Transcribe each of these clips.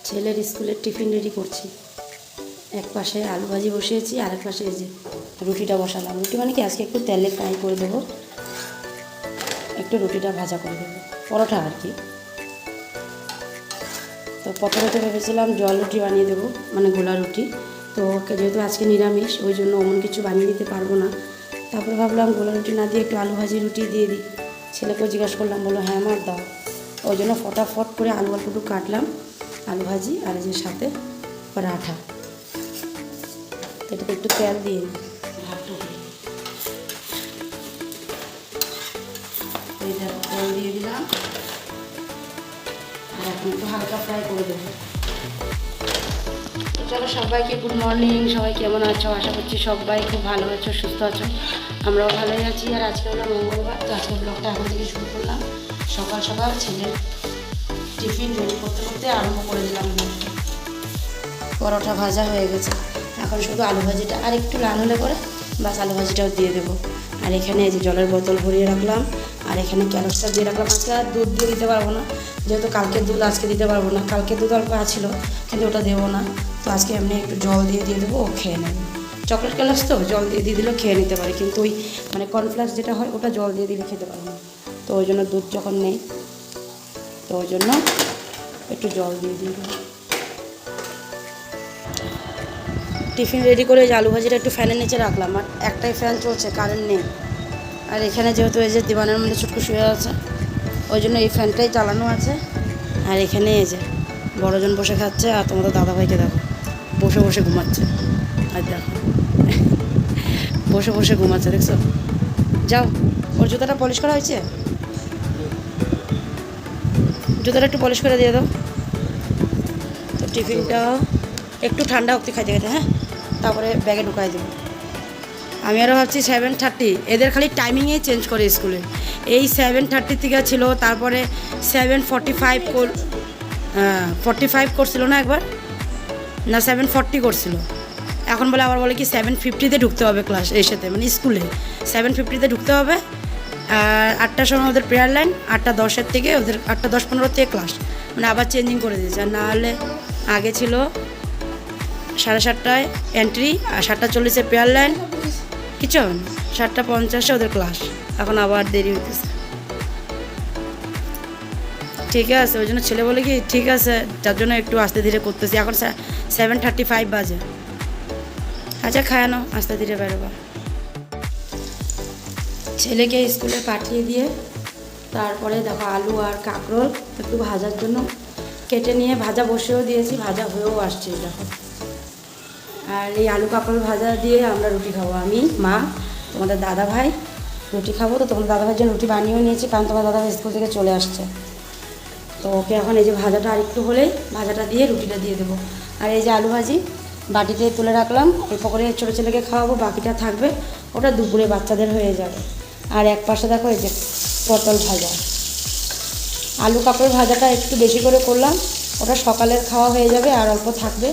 ছেলের স্কুলের tiffin ready করছি। এক পাশে আলু ভাজি বসিয়েছি, আর এক পাশে এই যে রুটিটা বসালাম। রুটি মানে কি, আজকে একটু তেলে ফ্রাই করে দেবো, একটু রুটিটা ভাজা করে দেবো, পরোটা আর কি। তো প্রথমে তো ভেবেছিলাম জল রুটি বানিয়ে দেবো, মানে গোলা রুটি। তো যেহেতু আজকে নিরামিষ, ওই জন্য অমন কিছু বানিয়ে দিতে পারবো না। তারপরে ভাবলাম গোলা রুটি না দিয়ে একটু আলু ভাজি রুটি দিয়ে দিই। ছেলেকেও জিজ্ঞাসা করলাম, বললো হ্যাঁ আমার দাও। ওই জন্য ফটাফট করে আলু অল্পটু কাটলাম, আলু ভাজি আর এই যে সাথে পরাঠা। এটাতে একটু তেল দিয়ে নিই, ভাতটা তেল দিয়ে দিলাম, আর এখন একটু হালকা ফ্রাই করে দেবো। চলো, সবাইকে গুড মর্নিং। সবাই কেমন আছো? আশা করছি সবাই খুব ভালো আছো, সুস্থ আছো। আমরাও ভালোই আছি। আর আজকে হলো মঙ্গলবার, তো আজকে ব্লগটা এখন থেকে শুরু করলাম। সকাল সকাল ছেলের টিফিন রেডি করতে করতে আরম্ভ করে দিলাম ব্লগটা। পরোটা ভাজা হয়ে গেছে, এখন শুধু আলু ভাজিটা আর একটু লাল হলে পরে বাস আলু ভাজিটাও দিয়ে দেবো। আর এখানে এই যে জলের বোতল ভরিয়ে রাখলাম, আর এখানে ক্যারটটা দিয়ে রাখলাম। আজকে আর দুধ দিয়ে দিতে পারবো না, যেহেতু কালকে দুধ আজকে দিতে পারবো না। কালকে দুধ অল্প ছিল, কিন্তু ওটা দেবো না। তো আজকে এমনি একটু জল দিয়ে দেবো, ও খেয়ে নেবে। চকলেট ক্যালাস তো জল দিয়ে দিলেও খেয়ে নিতে পারে, কিন্তু ওই মানে কর্নফ্লেক্স যেটা হয় ওটা জল দিয়ে দিলে খেতে পারে না। তো ওই জন্য দুধ যখন নেই, তো ওই জন্য একটু জল দিয়ে দেবো। টিফিন রেডি করে যে আলু ভাজিটা একটু ফ্যানের নিচে রাখলাম, আর একটাই ফ্যান চলছে, কারেন্ট নেই। আর এখানে যেহেতু এই যে দিবানের মধ্যে ছুটকু শুয়ে আছে, ওই জন্য এই ফ্যানটাই চালানো আছে। আর এখানে এই যে বড়জন বসে খাচ্ছে, আর তোমাদের দাদাভাইকে দেখো বসে বসে ঘুমাচ্ছে। আর দেখো বসে বসে ঘুমাচ্ছে, দেখছো? যাও, ওর জুতাটা পলিশ করা হয়েছে, জুতাটা একটু পলিশ করে দিয়ে দাও। তো টিফিনটা একটু ঠান্ডা অবধি খাইতে খাইতে, হ্যাঁ, তারপরে ব্যাগে ঢুকাই দেবো। আমি আরও ভাবছি 7:30, এদের খালি টাইমিংয়েই চেঞ্জ করে স্কুলে। এই 7:30 থেকে ছিল, তারপরে 7:45 45 করছিল না একবার, না 7:40 করছিল। এখন বলে আবার বলে কি 7:50-তে ঢুকতে হবে ক্লাস, এসেতে মানে স্কুলে 7:50-তে ঢুকতে হবে। আর 8টার সময় ওদের প্রেয়ার লাইন, 8:10 থেকে ওদের 8:10-15 থেকে ক্লাস, মানে আবার চেঞ্জিং করে দিয়েছে। আর না হলে আগে ছিল 7:30টায় এন্ট্রি, আর 7:40-এ প্রেয়ার লাইন, কিছু হবে না। 7:50-এ ওদের ক্লাস, এখন আবার দেরি হইতেছে। ঠিক আছে, ওই জন্য ছেলে বলে কি ঠিক আছে, যার জন্য একটু আস্তে ধীরে করতেছি। এখন 7:35 বাজে। আচ্ছা খায় নাও, আস্তে ধীরে বেরোবা। ছেলেকে স্কুলে পাঠিয়ে দিয়ে তারপরে দেখো আলু আর কাঁকরোল একটু ভাজার জন্য কেটে নিয়ে ভাজা বসেও দিয়েছি, ভাজা হয়েও আসছে দেখো। আর এই আলু কাঁকরোল ভাজা দিয়ে আমরা রুটি খাবো, আমি, মা, তোমাদের দাদাভাই রুটি খাবো। তো তোমাদের দাদাভাইয়ের জন্য রুটি বানিয়েও নিয়েছি, কারণ তোমার দাদাভাই স্কুল থেকে চলে আসছে। তো ওকে এখন এই যে ভাজাটা আরেকটু হলেই ভাজাটা দিয়ে রুটিটা দিয়ে দেবো। আর এই যে আলু ভাজি বাটিতে তুলে রাখলাম, অল্প করে ছোটো ছেলেকে খাওয়াবো, বাকিটা থাকবে, ওটা দুপুরে বাচ্চাদের হয়ে যাবে। আর এক পাশে দেখো এই যে পটল ভাজা, আলু কাঁকরোল ভাজাটা একটু বেশি করে করলাম, ওটা সকালের খাওয়া হয়ে যাবে, আর অল্প থাকবে,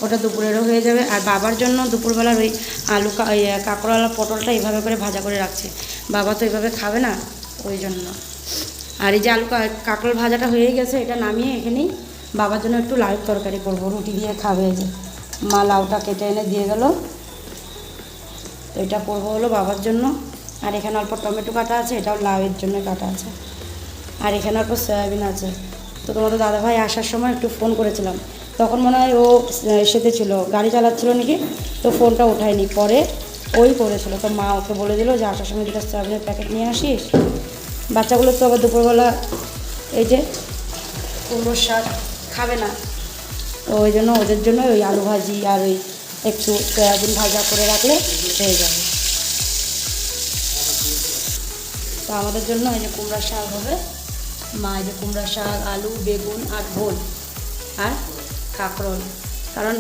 ওটা দুপুরেরও হয়ে যাবে। আর বাবার জন্য দুপুরবেলার ওই আলু কাঁকরোল আর পটলটা এইভাবে করে ভাজা করে রাখছে, বাবা তো এইভাবে খাবে না, ওই জন্য। আর এই যে আলু কাঁকরোল ভাজাটা হয়ে গেছে, এটা নামিয়ে এখানেই বাবার জন্য একটু লাউয়ের তরকারি করবো, রুটি দিয়ে খাবে। এই যে মা লাউটা কেটে এনে দিয়ে গেল, তো এটা করবো হলো বাবার জন্য। আর এখানে অল্প টমেটো কাটা আছে, এটাও লাউয়ের জন্য কাটা আছে। আর এখানে অল্প সয়াবিন আছে। তো তোমাদের দাদাভাই আসার সময় একটু ফোন করেছিলাম, তখন মনে হয় ও সেতে ছিল, গাড়ি চালাচ্ছিল নাকি, তো ফোনটা ওঠায়নি, পরে ওই করেছিল। তো মা ওকে বলে দিল যে আসার সময় দুটো সয়াবিনের প্যাকেট নিয়ে আসিস। বাচ্চাগুলো তো আবার দুপুরবেলা এই যে কুমড়োর শাক খাবে না, তো ওই জন্য ওদের জন্য ওই আলু ভাজি আর ওই একটু সয়াবিন ভাজা করে রাখলে হয়ে যাবে। তো আমাদের জন্য এই যে কুমড়ার শাক হবে, মা এই যে কুমড়ার শাক, আলু, বেগুন আর ভোল আর কাঁকরোল, কারণ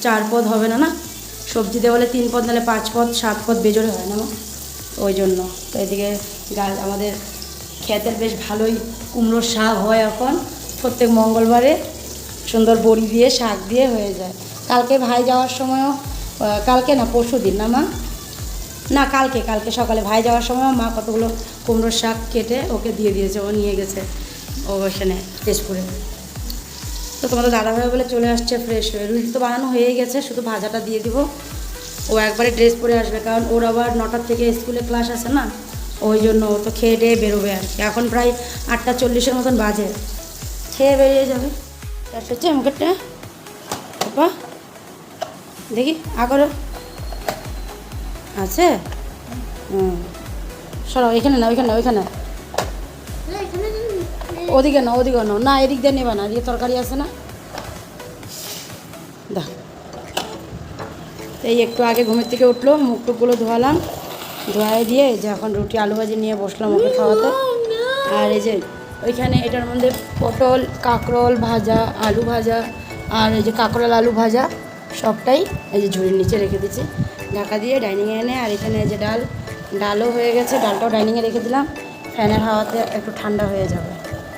4 পদ হবে না, না সবজি দিয়ে বলে 3 পদ, নাহলে 5 পদ 7 পদ বেজোরে হয় না মা, ওই জন্য। তো এদিকে আমাদের ক্ষেতের বেশ ভালোই কুমড়োর শাক হয় এখন, প্রত্যেক মঙ্গলবারে সুন্দর বড়ি দিয়ে শাক দিয়ে হয়ে যায়। কালকে ভাই যাওয়ার সময়ও, কালকে না পরশু দিন না মা, না কালকে সকালে ভাই যাওয়ার সময়ও মা কতগুলো কুমড়োর শাক কেটে ওকে দিয়ে দিয়েছে, ও নিয়ে গেছে ও এখানে তেজপুরে। তো তো তোমাদের দাদাভাই বলে চলে আসছে ফ্রেশ হয়ে। রুটি তো বানানো হয়ে গেছে, শুধু ভাজাটা দিয়ে দিব। ও একবারে ড্রেস পরে আসবে, কারণ ওর আবার 9টার থেকে স্কুলে ক্লাস আছে না, ওই জন্য ও তো খেয়ে ডেয়ে বেরোবে আর কি। এখন প্রায় 8:40 মতন বাজে, খেয়ে বেরিয়ে যাবে। একটা হচ্ছে মুখেরটা বাবা দেখি আগর আছে। সরো, এখানে না ওইখানে, ওইখানে ওদিকে না, ওদিকে না, এদিক দিয়ে নেবা না, এদিকে তরকারি আছে না। দেখ এই একটু আগে ঘুমের থেকে উঠলো, মুখ টুকগুলো ধোয়ালাম, ধোয়াই দিয়ে যে এখন রুটি আলু ভাজি নিয়ে বসলাম ওকে খাওয়াতে। আর এই যে ওইখানে এটার মধ্যে পটল কাঁকরোল ভাজা, আলু ভাজা, আর এই যে কাঁকরোল আলু ভাজা সবটাই এই যে ঝুড়ির নিচে রেখে দিচ্ছি ঢাকা দিয়ে ডাইনিংয়ে এনে। আর এখানে এই যে ডালও হয়ে গেছে, ডালটাও ডাইনিংয়ে রেখে দিলাম, ফ্যানের হাওয়াতে একটু ঠান্ডা হয়ে যাবে।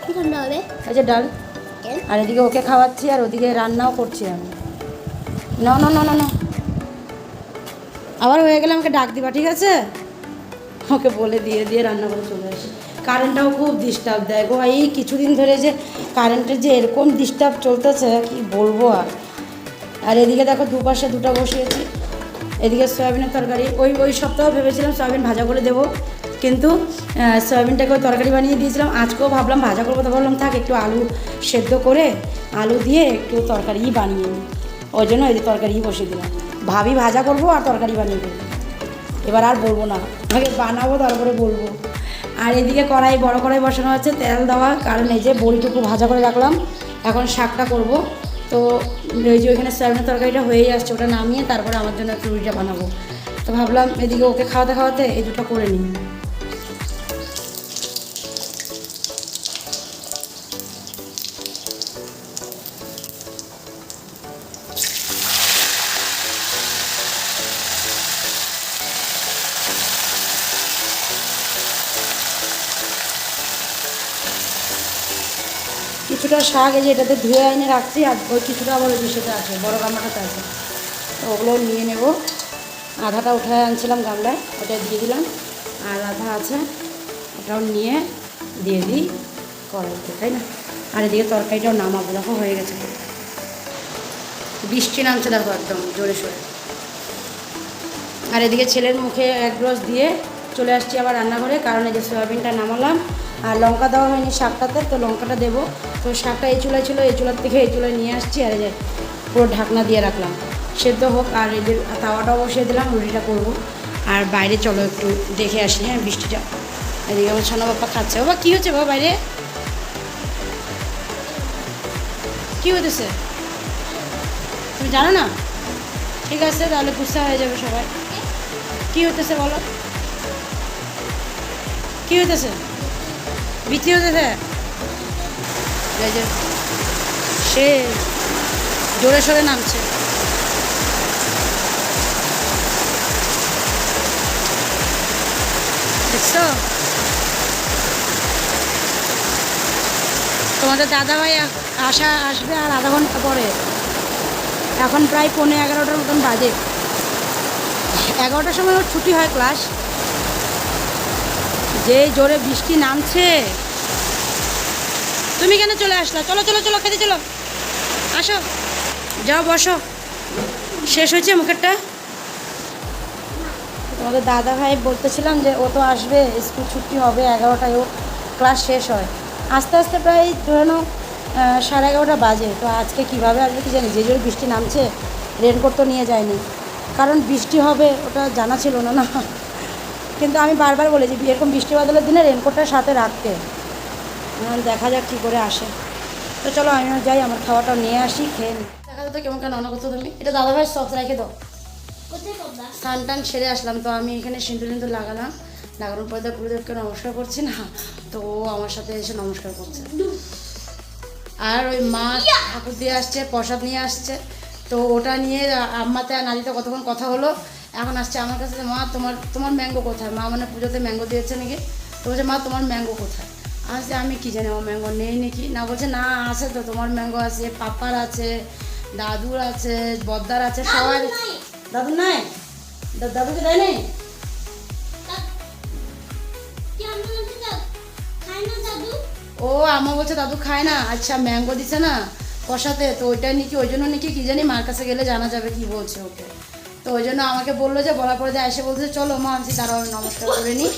কি ঠান্ডা হবে? এই যে ডাল, আর এদিকে ওকে খাওয়াচ্ছি আর ওদিকে রান্নাও করছি আমি। না না না না না, আবার হয়ে গেলে আমাকে ডাক দিবা, ঠিক আছে? ওকে বলে দিয়ে দিয়ে রান্না করে চলে আসি। কারেন্টটাও খুব ডিস্টার্ব দেয় গো, এই কিছুদিন ধরে যে কারেন্টের যে এরকম ডিস্টার্ব চলতেছে কি বলবো আর। আর এদিকে দেখো দুপাশে দুটো বসিয়েছি, এদিকে সয়াবিনের তরকারি। ওই সপ্তাহ ভেবেছিলাম সয়াবিন ভাজা করে দেবো, কিন্তু সয়াবিনটাকে ওই তরকারি বানিয়ে দিয়েছিলাম। আজকেও ভাবলাম ভাজা করবো, তো ভাবলাম থাক একটু আলু সেদ্ধ করে আলু দিয়ে একটু তরকারিই বানিয়ে নিই, ওই জন্য এই তরকারিই বসিয়ে দিলাম। ভাবি ভাজা করবো আর তরকারি বানিয়ে দেবো, এবার আর বলবো না, আগে বানাবো তারপরে বলবো। আর এদিকে বড় কড়াই বসানো আছে, তেল দেওয়া, কারণ এই যে বড়িটুকু ভাজা করে রাখলাম, এখন শাকটা করব। তো ওই যে ওইখানে সয়াবিনের তরকারিটা হয়েই আসছে, ওটা নামিয়ে তারপরে আমার জন্য একটু রুটিটা বানাবো। তো ভাবলাম এদিকে ওকে খাওয়াতে খাওয়াতে এই দুটো করে নিই। কিছুটা শাক এই যে এটাতে ধুয়ে এনে রাখছি, আর ওই কিছুটা আবার ওই বিষয়টা আছে, বড় গামলাটাতে আছে, তো ওগুলো নিয়ে নেব। আধাটা উঠায় আনছিলাম গামলায়, ওটা দিয়ে দিলাম, আর আধা আছে ওটাও নিয়ে দিয়ে দিই কড়াইতে, তাই না? আর এদিকে তরকারিটাও নামাবো, দেখো হয়ে গেছে। বৃষ্টি নামছে দেখো একদম জোরে সোরে। আর এদিকে ছেলের মুখে এক গ্লাস দিয়ে চলে আসছি আবার রান্নাঘরে, কারণ এই যে সয়াবিনটা নামালাম আর লঙ্কা দেওয়া হয়নি শাকটাতে, তো লঙ্কাটা দেবো। তো শাকটা এই চুলায় ছিল, এই চুলার থেকে এই চুলায় নিয়ে আসছি, আর এই যে পুরো ঢাকনা দিয়ে রাখলাম সেদ্ধ হোক। আর এই যে তাওয়াটাও বসিয়ে দিলাম, রুটিটা করবো। আর বাইরে চলো একটু দেখে আসি, হ্যাঁ বৃষ্টিটা। এদিকে আমার সোনা বাপ্পা খাচ্ছে। বাবা কী হচ্ছে বাবা বাইরে, কী হতেছে তুমি জানো না? ঠিক আছে তাহলে গুসা হয়ে যাবে সবাই। কী হতেছে বলো, কী হইতেছে? বিচি হতেছে, এই যে সে জোরে সোরে নামছে। দেখছো তোমাদের দাদাভাই আসবে আর আধা ঘন্টা পরে। এখন প্রায় 11:15 মতন বাজে, 11টার সময় ওর ছুটি হয় ক্লাস। যে জোরে বৃষ্টি নামছে, তুমি কেন চলে আসলা? চলো চলো চলো খেতে চলো, আসো যাও বসো। শেষ হয়েছে মুখেরটা? তোমাদের দাদা ভাই বলতেছিলাম যে ও তো আসবে, স্কুল ছুটি হবে 11টায়, ও ক্লাস শেষ হয় আস্তে আস্তে প্রায় ধরে নাও 11:30 বাজে। তো আজকে কীভাবে আসবে কি জানি, যে জোরে বৃষ্টি নামছে। রেনকোট তো নিয়ে যায়নি, কারণ বৃষ্টি হবে ওটা জানা ছিল না না। কিন্তু আমি বারবার বলেছি এরকম বৃষ্টি বাদলের দিনে রেনকোটটার সাথে রাখতে। দেখা যাক কী করে আসে। তো চলো আমিও যাই, আমার খাওয়াটাও নিয়ে আসি, খেয়ে নিই। দেখা যেত কেমন কেন অন্য করতো তুমি, এটা দাদাভাই সস রেখে দাও। স্নান টান সেরে আসলাম, তো আমি এখানে সিঁদুর লাগালাম, লাগানোর পরে তো গুরুদেবকে নমস্কার করছি না, তো ও আমার সাথে এসে নমস্কার করছে। আর ওই মা ঠাকুর দিয়ে আসছে, প্রসাদ নিয়ে আসছে, তো ওটা নিয়ে আম্মাতে আর নাদিতে কতক্ষণ কথা হলো। এখন আসছে আমার কাছে, মা তোমার ম্যাঙ্গো কোথায়? মা মানে পুজোতে ম্যাঙ্গো দিয়েছে নাকি, তো বলছে মা তোমার ম্যাঙ্গো কোথায়? আসছে আমি কী জানি আমার ম্যাঙ্গো নেই নাকি, না বলছে না আছে তো, তোমার ম্যাঙ্গো আছে, পাপার আছে, দাদুর আছে, বদ্দার আছে, সবাই। দাদু নাই, দাদুকে দেয় নাই? ও আমা বলছে দাদু খায় না, আচ্ছা ম্যাঙ্গো দিছে না, কষাতে, তো ওইটা নাকি ওই জন্য নাকি কী জানি মার কাছে গেলে জানা যাবে কি বলছে ওকে। তো ওই জন্য আমাকে বললো যে, বলার পরে যে এসে বলছে চলো মা, আমি দাঁড়াও আমি নমস্কার করে নিই।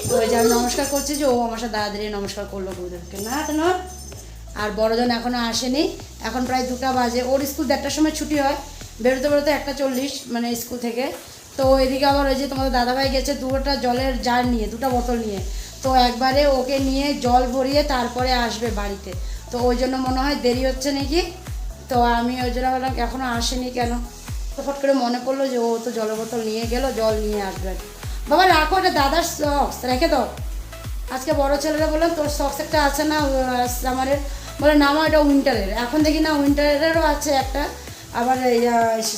তো ওই যে আমি নমস্কার করছি, যে ও আমার সাথে দাঁড়িয়ে নমস্কার করলো গুরুদেবকে। না কেন, আর বড়জন এখনও আসেনি, এখন প্রায় 2টা বাজে। ওর স্কুল 1টার সময় ছুটি হয়, বেরোতে বেরোতে 1:40 মানে স্কুল থেকে। তো এদিকে আবার ওই যে তোমাদের দাদাভাই গেছে 2টা জলের জার নিয়ে, 2টা বোতল নিয়ে। তো একবারে ওকে নিয়ে জল ভরিয়ে তারপরে আসবে বাড়িতে। তো ওই জন্য মনে হয় দেরি হচ্ছে নাকি। তো আমি ওই জন্য বললাম এখনও আসেনি কেন। তো ফট করে মনে পড়লো যে ও তো জলের বোতল নিয়ে গেল, জল নিয়ে আসবে। বাবা রাখো, এটা দাদার সক্স রেখে দাও। আজকে বড় ছেলেরা বললাম তোর সক্স একটা আছে না সামারের, বলে না মা এটা উইন্টারের। এখন দেখি না উইন্টারেরও আছে একটা, আবার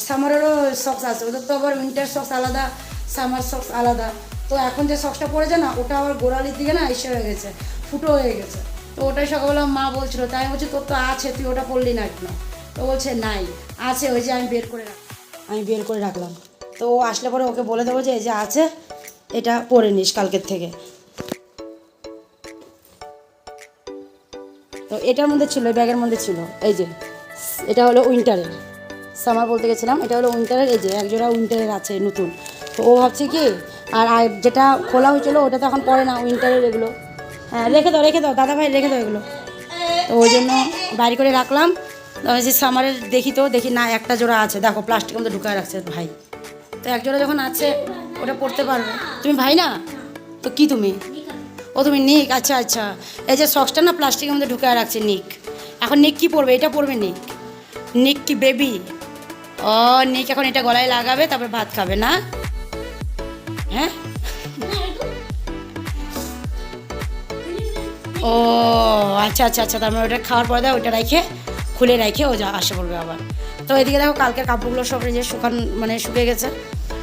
সামারেরও সক্স আছে। ওদের তো আবার উইন্টার সক্স আলাদা, সামার সক্স আলাদা। তো এখন যে সক্সটা পড়েছে না, ওটা আবার গোড়ালির দিকে না এসে হয়ে গেছে, ফুটো হয়ে গেছে। তো ওটাই সকালবেলা মা বলছিল, তাই বলছি তোর তো আছে, তুই ওটা পড়লি না কেন। তো বলছে নাই আছে, ওই যে আমি বের করে রাখলাম। তো ও আসলে পরে ওকে বলে দেবো যে এই যে আছে, এটা পরে নিস কালকের থেকে। তো এটার মধ্যে ছিল, ব্যাগের মধ্যে ছিল। এই যে এটা হলো উইন্টারের, সামার বলতে গেছিলাম, এটা হলো উইন্টারের। এই যে একজোড়া উইন্টারের আছে নতুন। তো ও ভাবছে কি, আর যেটা খোলা হয়েছিল ওটা তো এখন পরে না, উইন্টারের এগুলো। হ্যাঁ রেখে দাও দাদা ভাই, রেখে দাও এগুলো। তো ওই জন্য বাইরে করে রাখলাম। যে সামারের দেখি না একটা জোড়া আছে, দেখো প্লাস্টিকের মধ্যে ঢুকায় রাখছে ভাই। তো এক জোড়া যখন আছে ওটা পড়তে পারবে। তুমি ভাই না তো কি তুমি, ও তুমি নিক, আচ্ছা আচ্ছা। এই যে সক্সটা না প্লাস্টিকের মধ্যে ঢুকায় রাখছে নিক। এখন নিক কি পড়বে, এটা পড়বে নিক কি বেবি। ও নিক এখন এটা গলায় লাগাবে, তারপরে ভাত খাবে না। হ্যাঁ ও আচ্ছা আচ্ছা আচ্ছা, তারপরে ওটা খাওয়ার পরে দেয়, ওইটা খুলে রেখে ও যা আসে পড়বে আবার। তো এদিকে দেখো কালকের কাপড়গুলো সব যে শুকিয়ে গেছে।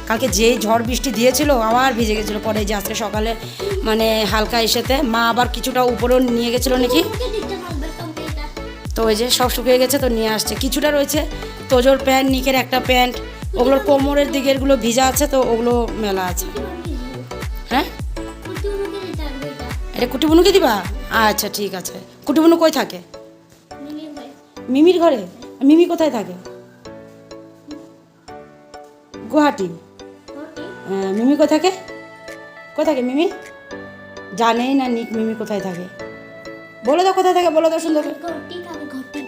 কালকে যেই ঝড় বৃষ্টি দিয়েছিল আবার ভিজে গেছিলো। পরে যে আজকে সকালে মানে হালকা এসেতে মা আবার কিছুটা উপরেও নিয়ে গেছিলো নাকি। তো ওই যে সব শুকিয়ে গেছে, তো নিয়ে আসছে। কিছুটা রয়েছে তোজোর প্যান্ট, নিকের একটা প্যান্ট, ওগুলোর কোমরের দিকেরগুলো ভিজা আছে, তো ওগুলো মেলা আছে। হ্যাঁ এটা কুটিবুনুকে দিবা, আচ্ছা ঠিক আছে। কুটিবুনু কই থাকে? মিমির ঘরে। মিমি কোথায় থাকে? গুয়াহাটি। হ্যাঁ মিমি কোথায় থাকে মিমি? জানেই না নিক মিমি কোথায় থাকে। বলে দাও কোথায় থাকে, বলে দাও সুন্দর।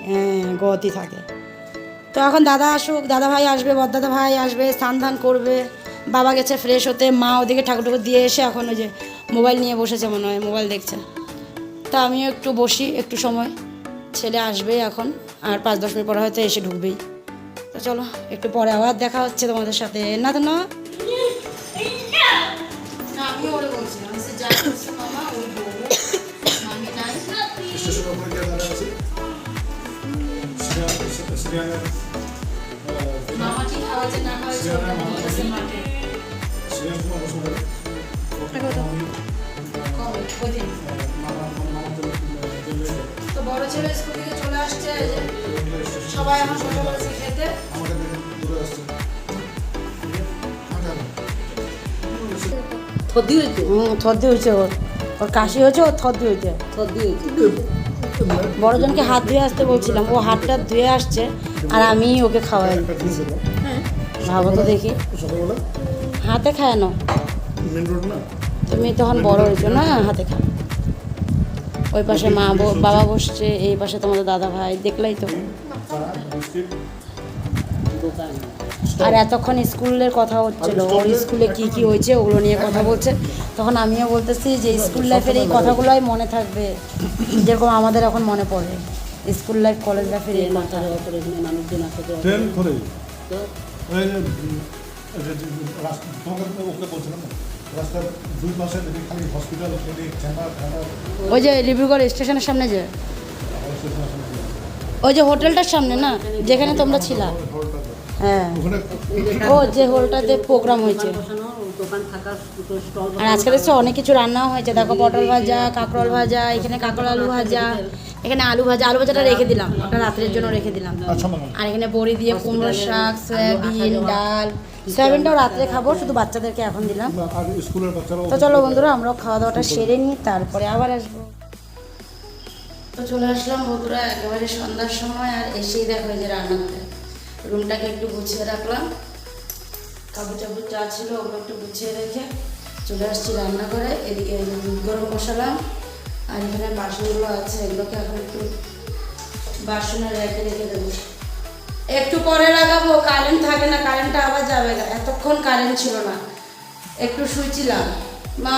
হ্যাঁ গুয়াহাটি থাকে। তো এখন দাদা আসুক, দাদা ভাই আসবে, বড়দাদা ভাই আসবে, স্নান ধান করবে। বাবা গেছে ফ্রেশ হতে, মা ওদিকে ঠাকুর দিয়ে এসে এখন ওই যে মোবাইল নিয়ে বসেছে, মনে হয় মোবাইল দেখছে। তা আমিও একটু বসি একটু সময়, ছেলে আসবে এখন, আর 5-10 মিনিট পরে হয়তো এসে ঢুকবেই। তো চলো একটু পরে আবার দেখা হচ্ছে তোমাদের সাথে। না তো না তো বড় ছেলে স্কুল থেকে চলে আসছে, সবাই এখন বসে বলেছে খেতে। থদ্দি হয়েছে ওর কাশি হয়েছে, ওর থদ্দি হয়েছে। বড়জনকে হাত ধুয়ে আসতে বলছিলাম, ও হাতটা ধুয়ে আসছে আর আমি ওকে খাওয়াই। ভাবো তো দেখি, হাতে খায়ানো। তুমি তখন বড় হয়েছো না, হাতে খা। ওই পাশে মা বাবা বসছে, এই পাশে তোমাদের দাদা ভাই, দেখলেই তো। আর এতক্ষণ স্কুলের কথা হচ্ছিল, ওর স্কুলে কি কি হয়েছে ওগুলো নিয়ে কথা বলছে। তখন আমিও বলতেছি যে স্কুল লাইফের এই কথাগুলোই মনে থাকবে, যেরকম আমাদের এখন মনে পড়ে স্কুল লাইফ, কলেজ লাইফের এই কথা। মানুষজন ওই যে ডিব্রুগড় স্টেশনের সামনে, যে ওই যে হোটেলটার সামনে না, যেখানে তোমরা ছিলা। হ্যাঁ ও যে হোটেলটাতে প্রোগ্রাম হয়েছে। আর আজকে দেখছো অনেক কিছু রান্নাও হয়েছে, দেখো পটল ভাজা, কাঁকরোল ভাজা, এখানে কাঁকরোল আলু ভাজা, এখানে আলু ভাজাটা রেখে দিলাম, ওটা রাত্রের জন্য রেখে দিলাম। আর এখানে বড়ি দিয়ে কুমড়োর শাক, সয়াবিন, ডাল। সয়াবিনটাও রাত্রে খাবো, শুধু বাচ্চাদেরকে এখন দিলাম। তো চলো বন্ধুরা আমরাও খাওয়া দাওয়াটা সেরে নিই, তারপরে আবার আসবো। তো তো চলে আসলাম বন্ধুরা একেবারে সন্ধ্যার সময়, আর এসেই দেখো এই যে রান্নাঘরে রুমটাকে একটু গুছিয়ে রাখলাম, কাপড় চাপড় যা ছিল ওগুলো একটু গুছিয়ে রেখে চলে আসছি রান্নাঘরে। এদিকে দুধ গরম বসালাম, আর এখানে বাসনগুলো আছে এগুলোকে এখন একটু বাসনে রেখে রেখে দেবো। একটু পরে লাগাবো, কারেন্ট থাকে না, কারেন্টটা আবার যাবে না, এতক্ষণ কারেন্ট ছিল না, একটু শুয়েছিলাম। মা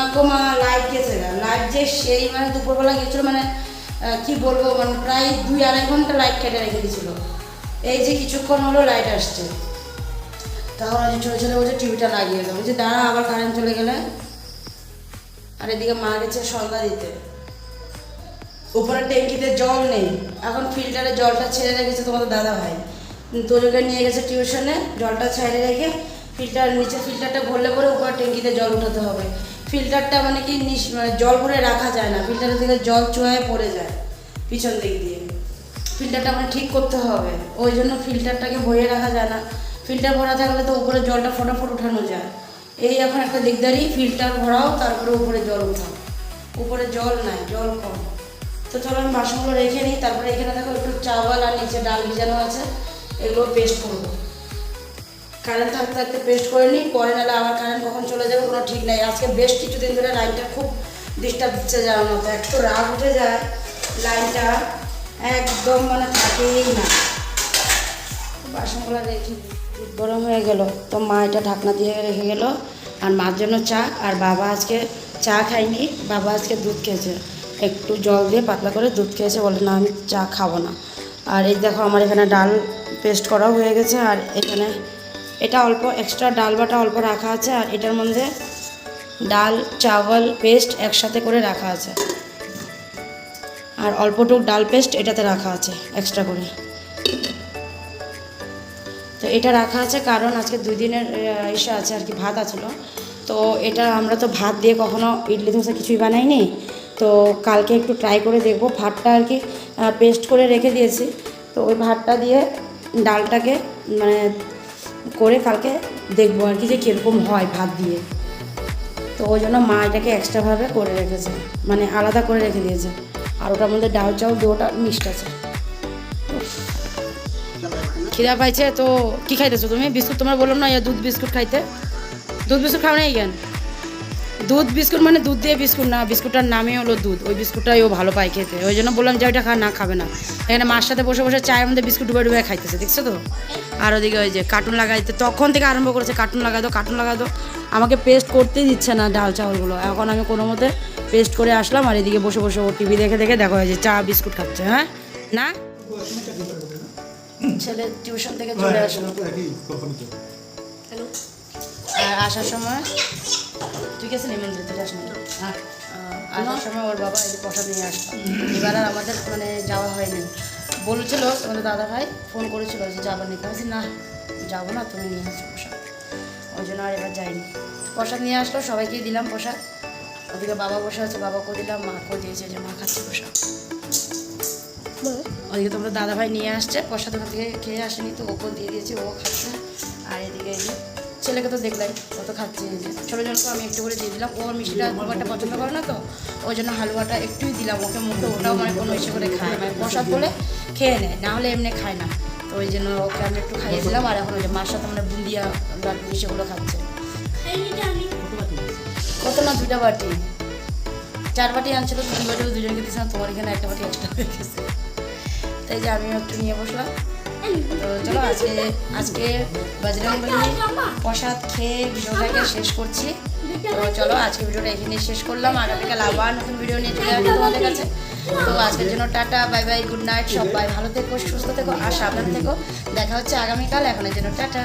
লাইট গেছে না, লাইট যে সেই মানে দুপুরবেলা গেছিলো, মানে কি বলবো, মানে প্রায় 2-2.5 ঘন্টা লাইট কেটে রেখে দিয়েছিল। এই যে কিছুক্ষণ হলো লাইট আসছে, তাহলে যে ছোটো ছেলে বলছে টিভিটা লাগিয়ে দেবো, যে দাঁড়া আবার কারেন্ট চলে গেলে। আর এদিকে মা গেছে সন্ধ্যা দিতে, উপরে ট্যাঙ্কিতে জল নেই, এখন ফিল্টারে জলটা ছেড়ে রেখেছে তোমাদের দাদা ভাই, তোজোকে নিয়ে গেছে টিউশনে, জলটা ছেড়ে রেখে ফিল্টার নিচে ফিল্টারটা ভরলে পরে উপরে ট্যাঙ্কিতে জল উঠাতে হবে। ফিল্টারটা মানে কি মানে জল ভরে রাখা যায় না, ফিল্টারের থেকে জল চুয়ায় পড়ে যায় পিছন দিক দিয়ে, ফিল্টারটা মানে ঠিক করতে হবে, ওই জন্য ফিল্টারটাকে ভরে রাখা যায় না। ফিল্টার ভরা থাকলে তো উপরে জলটা ফটাফট উঠানো যায়, এই এখন একটা দিকদারি, ফিল্টার ভরাও তারপরে উপরে জল উঠাও, উপরে জল নাই, জল কম। তো চলো আমি বাসনগুলো রেখে নিই, তারপরে এখানে দেখো একটু চাওয়াল আর নিচে ডাল ভিজানো আছে, এগুলো পেস্ট করবো। কারেন্ট থাকতে থাকতে পেস্ট করে নিই, পরে নাহলে আবার কারেন্ট কখন চলে যাবে কোনো ঠিক নাই। আজকে বেশ কিছুদিন ধরে লাইনটা খুব ডিস্টার্ব দিচ্ছে যাওয়ার মতো, একটু রাগ উঠে যায়, লাইনটা একদম মানে থাকেই না। বাসনগুলো রেখে দুধ গরম হয়ে গেল, তো মা এটা ঢাকনা দিয়ে রেখে গেল, আর মার জন্য চা, আর বাবা আজকে চা খায়নি, বাবা আজকে দুধ খেয়েছে, একটু জল দিয়ে পাতলা করে দুধ খেয়েছে, বলে না আমি চা খাবো না। আর এই দেখো আমার এখানে ডাল পেস্ট করাও হয়ে গেছে, আর এখানে এটা অল্প এক্সট্রা ডাল বাটা অল্প রাখা আছে, আর এটার মধ্যে ডাল চাওয়াল পেস্ট একসাথে করে রাখা আছে, আর অল্পটুক ডাল পেস্ট এটাতে রাখা আছে এক্সট্রা করে। তো এটা রাখা আছে কারণ আজকে 2 দিনের ইসে আছে আর কি, ভাত আছিল, তো এটা আমরা তো ভাত দিয়ে কখনো ইডলি ধোসা কিছুই বানাইনি, তো কালকে একটু ট্রাই করে দেখবো। ভাতটা আর কি পেস্ট করে রেখে দিয়েছি, তো ওই ভাতটা দিয়ে ডালটাকে মানে করে কালকে দেখবো আর কি যে কীরকম হয় ভাত দিয়ে। তো ওই জন্য মা এটাকে এক্সট্রাভাবে করে রেখেছে, মানে আলাদা করে রেখে দিয়েছে, আর ওটার মধ্যে ডাল চাউল দুটোটা মিক্সড আছে। খিদা পাইছে তো কী খাইতেছো তুমি? বিস্কুট তোমার বললাম না দুধ বিস্কুট খাইতে, দুধ বিস্কুট খাও না কেন? দুধ বিস্কুট মানে দুধ দিয়ে বিস্কুট না, বিস্কুটটার নামই হলো দুধ, ওই বিস্কুটটাই ও ভালো পায় খেতে, ওই জন্য বললাম যে ওইটা না খাবে না। এখানে মার সাথে বসে বসে চায়ের মধ্যে বিস্কুট ডুবে ডুবে খাইতেছে, দেখছো তো। আর ওদিকে ওই যে কার্টুন লাগাইতে তখন থেকে আরম্ভ করেছে, কার্টুন লাগাই দো, আমাকে পেস্ট করতেই দিচ্ছে না ডাল চাউলগুলো। এখন আমি কোনো মতে পেস্ট করে আসলাম, আর এদিকে বসে বসে ও টিভি দেখে দেখে দেখো যে চা বিস্কুট খাচ্ছে। হ্যাঁ না, ছেলে টিউশন থেকে চলে আসলো, আর আসার সময় তুই গেছে নিমন্ত্রিত যাস না, হ্যাঁ আসার সময় ওর বাবা এই প্রসাদ নিয়ে আসতো। এবার আর আমাদের মানে যাওয়া হয়নি, বলছিল তোমাদের দাদা ভাই ফোন করেছিল যে যাবার নিতে, আমি না যাবো না, তুমি নিয়ে আসছো প্রসাদ, ওই জন্য আর এবার যাইনি। প্রসাদ নিয়ে আসলো, সবাইকেই দিলাম প্রসাদ, ওদিকে বাবা বসে আছে, বাবাকেও দিলাম, মাকেও দিয়েছে, যে মা খাচ্ছে প্রসাদ। ওদিকে তোমাদের দাদা ভাই নিয়ে আসছে প্রসাদ, ওখান থেকে খেয়ে আসেনি, তো ওকেও দিয়ে দিয়েছি, ও খাচ্ছে। আর এদিকে এই যে ছেলেকে তো দেখলাই কত খাচ্ছে, এই যে ছোটো জনকে আমি একটু করে দিয়ে দিলাম, ওর মিষ্টিটা খুব একটা পছন্দ করে না, তো ওই জন্য হালুয়াটা একটুই দিলাম ওকে মুখে, ওটাও মানে কোনো ইসে করে খায়, মানে প্রসাদ বলে খেয়ে নেয়, না হলে এমনি খায় না, তো ওই জন্য ওকে আমি একটু খাইয়ে দিলাম। আর এখন ওই যে মার সাথে মানে বুন্দিয়া লাড্ডু সেগুলো খাচ্ছে। কত না 2টা বাটি, 4 বাটি আনছিল, 2 বাটি দুজনকে দিয়েছিলাম, তোমার এখানে 1টা বাটি এক্সট্রা হয়ে গেছে, তাই যে আমিও একটু নিয়ে বসলাম। তো চলো আজকে বজরংবলী প্রসাদ খেয়ে ভিডিওটাকে শেষ করছি। তো চলো আজকে ভিডিওটা এখানে শেষ করলাম, আগামীকাল আবার নতুন ভিডিও নিয়ে চলে আসবো তোমাদের কাছে। তো আজকের জন্য tata, bye bye, good night, সবাই ভালো থেকো, সুস্থ থেকো, আর সাবধান থেকো, দেখা হচ্ছে আগামীকাল, এখনের জন্য টাটা।